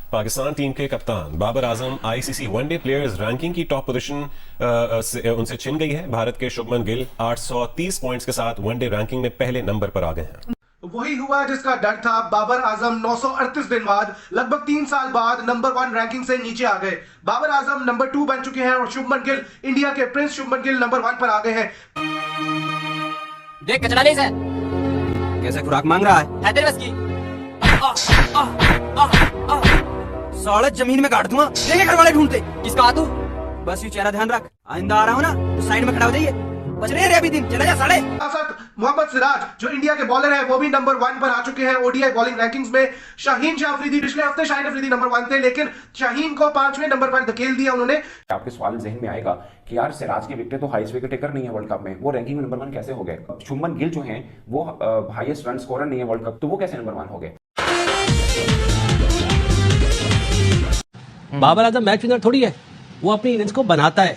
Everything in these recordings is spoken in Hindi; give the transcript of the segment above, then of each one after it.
पाकिस्तान टीम के कप्तान Babar Azam ICC one day players ranking की टॉप पोजीशन उनसे छिन गई है। भारत के शुभमन गिल 830 पॉइंट्स के साथ वनडे रैंकिंग में पहले नंबर पर आ गए हैं। वही हुआ जिसका डर था। बाबर आजम 938 दिन बाद लगभग 3 साल बाद नंबर 1 रैंकिंग से नीचे आ गए। बाबर आजम नंबर 2 बन चुके हैं और शुभमन गिल, इंडिया के प्रिंस शुभमन गिल नंबर 1 पर आ गए हैं। देख कचरा ले से कैसे खुराक मांग रहा है तेरे बस की साले जमीन में काट दूंगा। देखे घर वाले ढूंढते किसका तू बस ये चेहरा ध्यान रख। आइंदा आ रहा हूँ ना तो साइड में खड़ा हो जाइए। बच रहे अभी दिन चला जा साले। मोहम्मद सिराज जो इंडिया के बॉलर है वो भी नंबर 1 पर आ चुके हैं ओडीआई बॉलिंग रैंकिंग्स में। शाहीन शाह अफरीदी पिछले हफ्ते शाहीन अफरीदी नंबर 1 थे, लेकिन शाहीन को 5वें नंबर पर धकेल दिया उन्होंने। आपके सवाल जहन में आएगा कि यार सिराज की विकेटें तो हाईएस्ट विकेट टेकर नहीं है वर्ल्ड कप में, वो रैंकिंग में नंबर 1 कैसे हो गए? शुभमन गिल जो हैं वो हाईएस्ट रन स्कोरर नहीं है वर्ल्ड कप, तो वो कैसे नंबर 1 हो गए? बाबर आजम मैच विनर थोड़ी है। वो अपनी इनिंग्स को बनाता है,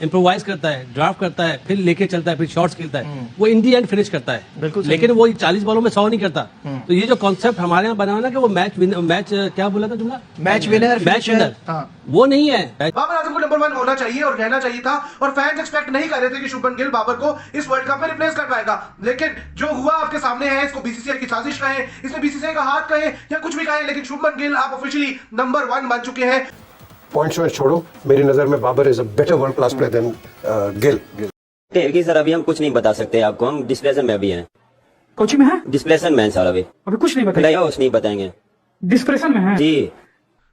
इम्प्रोवाइज करता है, ड्राफ्ट करता है, फिर लेके चलता है, फिर शॉट्स खेलता है। वो इन दी एंड फिनिश करता है, लेकिन वो 40 बॉलों में 100 नहीं करता। तो ये जो कॉन्सेप्ट हमारे यहाँ बना ना कि वो मैच क्या बोला था जुमला, मैच विनर वो नहीं है। बाबर आजम को नंबर 1 होना चाहिए और रहना चाहिए था, और फैंस एक्सपेक्ट नहीं कर रहे थे कि शुभमन गिल बाबर को इस वर्ल्ड कप में रिप्लेस कर पाएगा। लेकिन जो हुआ आपके सामने है, इसको बीसीसीआई की साजिश कहे, इसमें बीसीसीआई का हाथ कहे या कुछ भी कहे, लेकिन शुभमन गिल आप ऑफिशियली नंबर 1 बन चुके हैं। पॉइंट्स में छोड़ो, मेरी नजर में Babar is a better world class player than Gill. की सर अभी हम कुछ नहीं बता सकते आपको, हम डिस्प्लेसन में अभी हैं। कोचिंग में है डिस्प्लेसन में सर अभी कुछ नहीं बताइए। नहीं, नहीं बताएंगे, डिस्प्रेशन में है जी।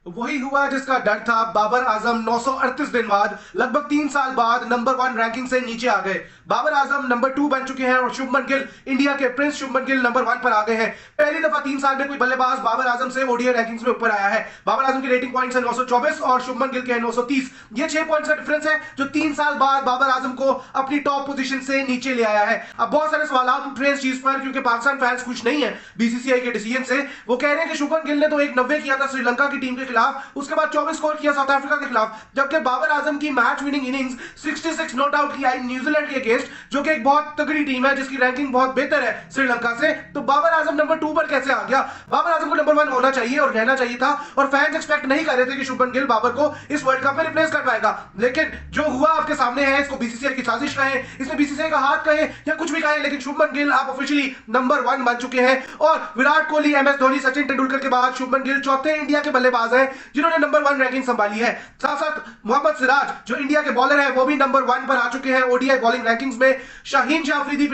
वही हुआ जिसका डर था। बाबर आजम 938 दिन बाद लगभग 3 साल बाद नंबर 1 रैंकिंग से नीचे आ गए। बाबर आजम नंबर 2 बन चुके हैं और शुभमन गिल, इंडिया के प्रिंस शुभमन गिल नंबर 1 पर आ गए हैं। पहली दफा 3 साल में कोई बल्लेबाज बाबर आजम से ओडीआई रैंकिंग्स में ऊपर आया है। बाबर आजम की रेटिंग पॉइंट्स है 924 और शुभमन गिल के है 930। ये 6 पॉइंट्स का डिफरेंस है जो 3 साल बाद बाबर आजम को अपनी टॉप पोजीशन से नीचे ले आया है। अब बहुत सारे सवाल उठ रहे हैं इस चीज पर, क्योंकि पाकिस्तान फैंस खुश नहीं है बीसीसीआई के डिसीजन से। वो कह रहे हैं कि शुभमन गिल ने तो 190 किया था श्रीलंका की टीम के खिलाफ, उसके बाद 24 स्कोर किया साउथ अफ्रीका के खिलाफ, जबकि बाबर आजम की match winning innings 66 not out की आई न्यूजीलैंड के अगेंस्ट, जो कि एक बहुत तगड़ी टीम है जिसकी रैंकिंग बहुत बेहतर है श्रीलंका से। तो बाबर आजम नंबर 2 पर कैसे आ गया? बाबर आजम को नंबर 1 होना चाहिए और रहना चाहिए था, और फैंस एक्सपेक्ट नहीं कर रहे थे कि शुभमन गिल बाबर को इस वर्ल्ड कप में रिप्लेस कर पाएगा। लेकिन जो हुआ आपके सामने है, इसको बीसीसीआई की साजिश कहे, इसमें बीसीसीआई का हाथ कहे या कुछ भी कहे, लेकिन शुभमन गिल आप ऑफिशियली नंबर 1 बन चुके हैं। और विराट कोहली, एमएस धोनी, सचिन तेंदुलकर के बाद शुभमन गिल चौथे इंडिया के बल्लेबाज हैं जिन्होंने नंबर 1 रैंकिंग संभाली है। साथ साथ मोहम्मद सिराज जो इंडिया के बॉलर है वो भी नंबर 1 पर आ चुके हैं ओडीआई बॉलिंग रैंकिंग्स में। शाहीन शाह अफरीदी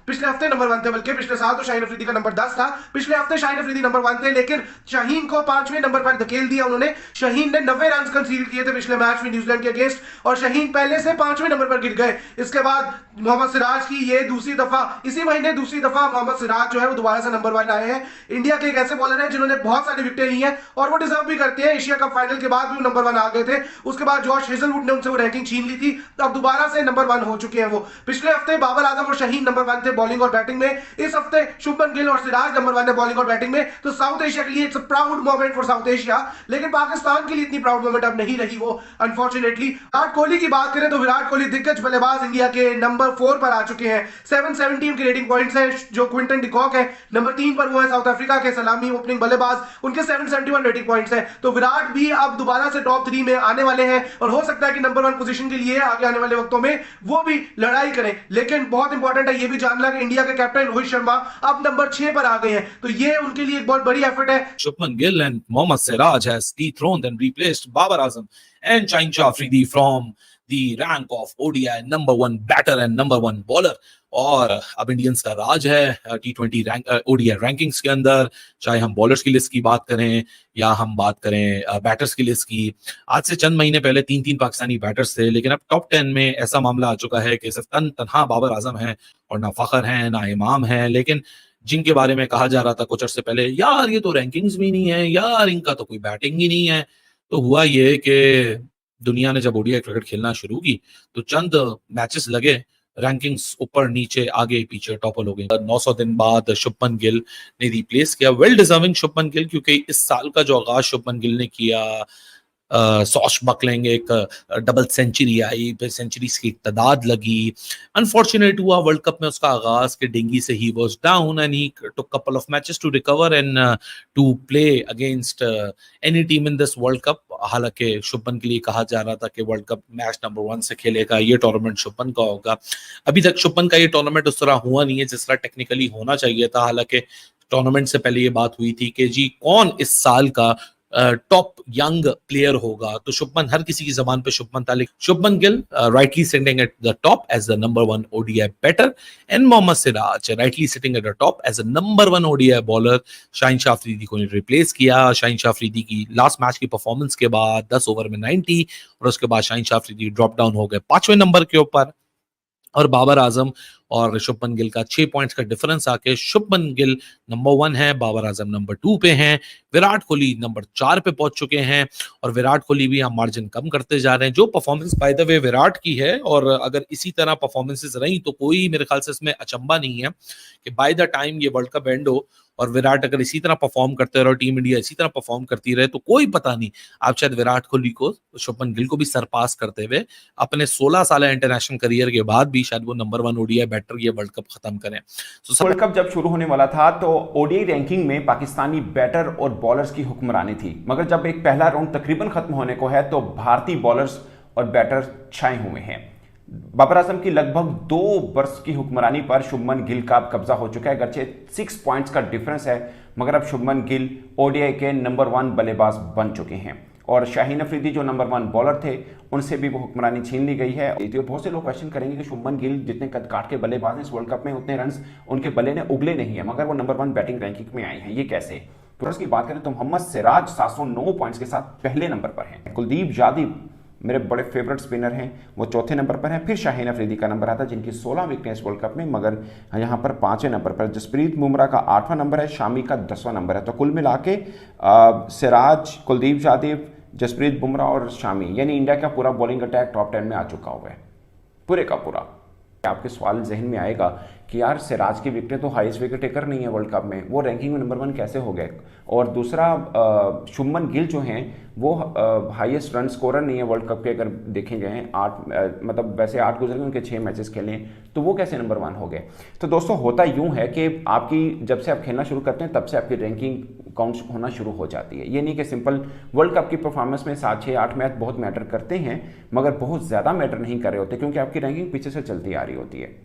पिछले हफ्ते नंबर 1 थे, बल्कि पिछले साल तो शाहीन अफरीदी का नंबर 10 था। पिछले हफ्ते शाहीन अफरीदी नंबर 1 थे, लेकिन शाहीन को 5वें नंबर पर धकेल दिया उन्होंने। शाहीन ने 90 रन कंसीड किए थे पिछले मैच में न्यूजीलैंड के अगेंस्ट, और शाहीन पहले से 5वें नंबर पर गिर गए। इसके बाद मोहम्मद सिराज की ये दूसरी दफा, इसी महीने दूसरी दफा मोहम्मद सिराज जो है वो दोबारा से नंबर 1 आए हैं। इंडिया के एक ऐसे बॉलर हैं जिन्होंने बहुत सारी विकेटें ली हैं और वो डिजर्व भी करते हैं। एशिया कप फाइनल के बाद भी नंबर 1 आ गए थे, उसके बाद जॉश हेजलवुड ने उनसे वो रैंकिंग छीन ली थी, तो अब दोबारा से नंबर 1 हो चुके हैं वो। पिछले हफ्ते बाबर आजम और शाहीन नंबर 1 थे बॉलिंग और बैटिंग में, इस हफ्ते शुभमन गिल और सिराज नंबर 1 है बॉलिंग और बैटिंग में। तो साउथ एशिया के लिए it's a proud moment for south Asia, लेकिन पाकिस्तान के लिए इतनी प्राउड मोमेंट अब नहीं रही वो, अनफॉर्चुनेटली। विराट कोहली की बात करें तो विराट कोहली दिग्गज बल्लेबाज इंडिया के नंबर 4 पर आ चुके हैं। 717 की रेटिंग पॉइंट्स है। जो क्विंटन डिकॉक है नंबर 3 पर, वो है साउथ अफ्रीका के सलामी ओपनिंग बल्लेबाज, उनके 771 रेटिंग पॉइंट्स है। तो विराट भी अब दोबारा से टॉप 3 में आने वाले हैं और हो सकता है कि नंबर 1 पोजीशन के लिए आगे आने वाले वक्तों में वो भी लड़ाई करें। लेकिन बहुत इंपॉर्टेंट है ये भी जानना कि इंडिया के कैप्टन रोहित शर्मा अब नंबर 6 पर आ गए हैं, तो ये उनके लिए एक बहुत बड़ी एफर्ट है। Shubman Gill and Mohammad Siraj has dethroned and replaced Babar Azam and Shaheen Shah Afridi from the rank of ODI number 1 batter and number 1 bowler. और अब इंडियंस का राज है T20 ODI रैंकिंग्स के अंदर, चाहे हम बॉलर्स की लिस्ट की बात करें या हम बात करें बैटर्स की लिस्ट की। आज से चंद महीने पहले 3 पाकिस्तानी बैटर्स थे, लेकिन अब टॉप 10 में ऐसा मामला आ चुका है कि सिर्फ तन्हा बाबर आजम है और ना फखर है ना इमाम है। लेकिन जिनके बारे में कहा जा रहा था कुछ अर्से पहले, यार ये तो रैंकिंग्स भी नहीं है, यार इनका तो कोई बैटिंग ही नहीं है, तो हुआ ये कि दुनिया ने जब ओडीआई क्रिकेट खेलना शुरू की तो चंद मैचेस लगे, रैंकिंग्स ऊपर नीचे आगे पीछे टॉपर हो गए। 900 दिन बाद शुभमन गिल ने रिप्लेस किया, वेल डिजर्विंग शुभमन गिल, क्योंकि इस साल का जो आगाज शुभमन गिल ने किया सॉश बकलिंग, एक डबल सेंचुरी आई, फिर सेंचुरीज की एक तादाद लगी। अनफॉर्चुनेट हुआ वर्ल्ड कप में उसका आगाज के डेंगी से he was down and he took couple of matches to recover and to play against any team in this world cup. हालांकि शुभमन के लिए कहा जा रहा था कि वर्ल्ड कप मैच नंबर 1 से खेलेगा, ये टूर्नामेंट शुभमन का होगा। अभी तक शुभमन का ये टूर्नामेंट उस तरह हुआ नहीं है जिस तरह टेक्निकली होना चाहिए था। हालांकि टूर्नामेंट से पहले ये बात हुई थी कि जी कौन इस साल का टॉप यंग प्लेयर होगा, तो शुभमन, हर किसी की जबान पे शुभमन था। Shubman Gill rightly sitting at the top as the number 1 ODI batter and Mohammed Siraj rightly sitting at the top as the number 1 ODI bowler. Shaheen Shah Afridi को रिप्लेस किया। शाहीन शाह अफरीदी की लास्ट मैच की परफॉर्मेंस के बाद 10 ओवर में 90 और उसके बाद शाहीन शाह अफरीदी ड्रॉप डाउन हो गए 5वें नंबर के ऊपर और बाबर आजम और शुभमन गिल का 6 पॉइंट्स का डिफरेंस आके शुभमन गिल नंबर 1 है, बाबर आजम नंबर 2 पे हैं, विराट कोहली नंबर 4 पे पहुंच चुके हैं और विराट कोहली भी हम मार्जिन कम करते जा रहे हैं। जो performance by the way Virat की है और अगर इसी तरह परफॉर्मेंसेस रही तो कोई मेरे ख्याल से इसमें अचंबा नहीं है कि बाय द टाइम ये वर्ल्ड कप एंड हो और विराट अगर इसी तरह परफॉर्म करते रहे और टीम इंडिया इसी तरह परफॉर्म करती रहे तो कोई पता नहीं, आप शायद विराट कोहली को, शुभमन गिल को भी सरपास करते हुए अपने 16 साल इंटरनेशनल करियर के बाद भी शायद वो नंबर 1 ओडीआई बैटर ये वर्ल्ड कप खत्म करें। वर्ल्ड कप जब शुरू होने वाला था तो ओडीआई रैंकिंग में पाकिस्तानी बैटर और बॉलर्स की हुक्मरानी थी, मगर जब एक पहला राउंड तकरीबन खत्म होने को है तो भारतीय बॉलर्स और बैटर छाए हुए हैं। बाबर आजम की लगभग 2 वर्ष की हुक्मरानी पर शुभमन गिल का कब्जा हो चुका है। अगरचे 6 पॉइंट्स का डिफरेंस है मगर अब शुभमन गिल ओडीआई के नंबर 1 बल्लेबाज बन चुके हैं और शाहीन अफरीदी जो नंबर 1 बॉलर थे उनसे भी वो हुक्मरानी छीन ली गई है। तो बहुत से लोग क्वेश्चन करेंगे कि शुभमन गिल जितने कद काट के बल्लेबाज हैं इस वर्ल्ड कप में उतने रन्स उनके बल्ले ने उगले नहीं है मगर वो नंबर 1 बैटिंग रैंकिंग में आए हैं, ये कैसे? तो उसकी बात करें तो मोहम्मद सिराज 709 पॉइंट्स के साथ पहले नंबर पर हैं। कुलदीप यादव मेरे बड़े फेवरेट स्पिनर हैं, वो चौथे नंबर पर हैं। फिर शाहीन अफरीदी का नंबर आता है जिनकी 16 विकेटें इस वर्ल्ड कप में, मगर यहाँ पर 5वें नंबर पर जसप्रीत बुमराह का 8वां नंबर है, शामी का 10वां नंबर है। तो कुल मिला के सिराज, कुलदीप यादव, जसप्रीत बुमराह और शामी यानी इंडिया का पूरा बॉलिंग अटैक टॉप 10 में आ चुका हुआ है, पूरे का पूरा। आपके सवाल जहन में आएगा कि यार सिराज की विकेटें तो हाईएस्ट विकेट टेकर नहीं है वर्ल्ड कप में, वो रैंकिंग में नंबर 1 कैसे हो गए? और दूसरा शुभमन गिल जो हैं वो हाईएस्ट रन स्कोरर नहीं है वर्ल्ड कप के, अगर देखे गए 8 मतलब वैसे 8 गुजरे उनके 6 मैचेस खेले तो वो कैसे नंबर 1 हो गए? तो दोस्तों होता यूं है कि आपकी जब से आप खेलना शुरू करते हैं तब से आपकी रैंकिंग काउंट होना शुरू हो जाती है। ये नहीं कि सिंपल वर्ल्ड कप की परफॉर्मेंस में 7, 6, 8 मैच बहुत मैटर करते हैं मगर बहुत ज़्यादा मैटर नहीं कर रहे होते क्योंकि आपकी रैंकिंग पीछे से चलती आ रही होती है।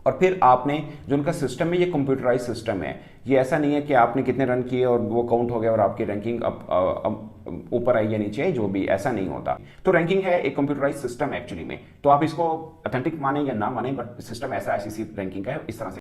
और फिर आपने जो उनका सिस्टम है ये कंप्यूटराइज सिस्टम है, ये ऐसा नहीं है कि आपने कितने रन किए और वो काउंट हो गया और आपकी रैंकिंग अब ऊपर आई या नीचे आई, जो भी, ऐसा नहीं होता। तो रैंकिंग है एक कंप्यूटराइज सिस्टम एक्चुअली में, तो आप इसको ऑथेंटिक माने या ना माने बट सिस्टम ऐसा ICC रैंकिंग का है, इस तरह से